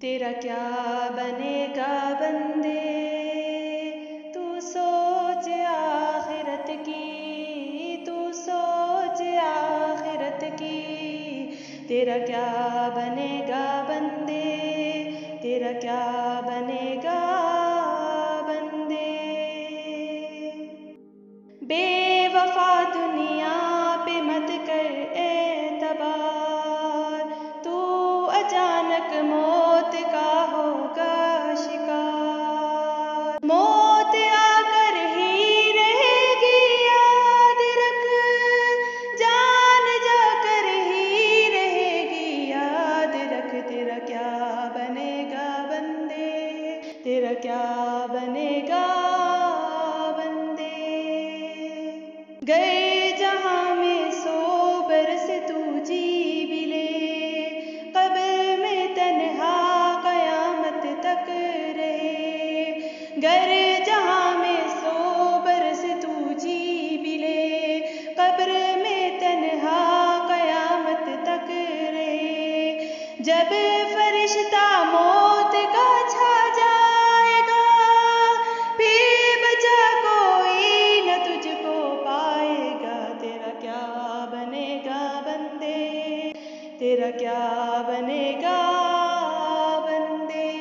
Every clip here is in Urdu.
تیرا کیا بنے گا بندے، تو سوچ آخرت کی، تو سوچ آخرت کی۔ تیرا کیا بنے گا بندے، تیرا کیا بنے گا بندے۔ بے وفا دنیا پہ مت کر اعتبار، تو اچانک موت کا ہوگا شکار۔ موت آ کر ہی رہے گی یاد رکھ، جان جا کر ہی رہے گی یاد رکھ۔ تیرا کیا بنے گا بندے، تیرا کیا بنے گا بندے۔ گئے جہاں میں 100 برس تو جی بھی لے، قبر میں تنہا قیامت تک رہے۔ گر جہاں میں 100 برس تو جی بھی لے، قبر میں تنہا قیامت تک رہے۔ جب فرشتہ موت کا چھا جائے گا، پھر بچا کوئی نہ تجھ کو پائے گا۔ تیرا کیا بنے گا بندے، تیرا کیا بنے گا بندے۔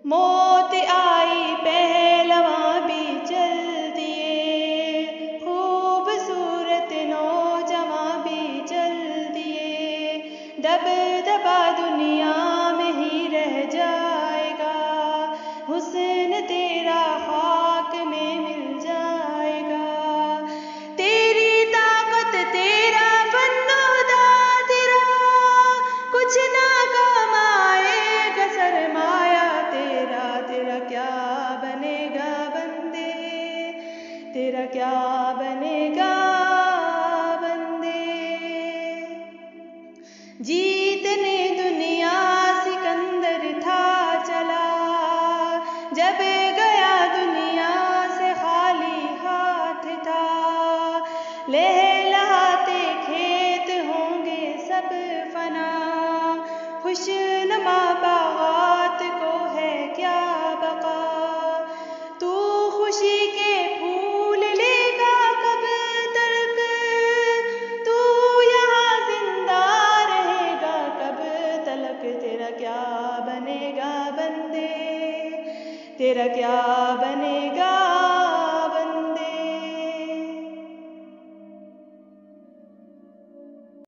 موت آئی پہلواں بھی چل دیے، خوبصورت نوجواں بھی چل دیے۔ دب دبا دنیا میں ہی رہ جائے گا، حسن تیرا خاک میں مل جائے گا۔ تیری طاقت تیرا فن و داد تیرا، کچھ نہ کام آئے گا سرمایہ تیرا۔ تیرا کیا بنے گا بندے، تیرا کیا بنے گا بندے۔ جیتنے دنیا سکندر تھا چلا، جب گیا دنیا سے خالی ہاتھ تھا۔ لہلہاتے کھیت ہوں گے سب فنا، خوشنما باغات کو ہے کیا بقا۔ تو خوشی کے پھول لے گا کب تلک، تو یہاں زندہ رہے گا کب تلک۔ تیرا کیا بنے گا بندے، تیرا کیا بنے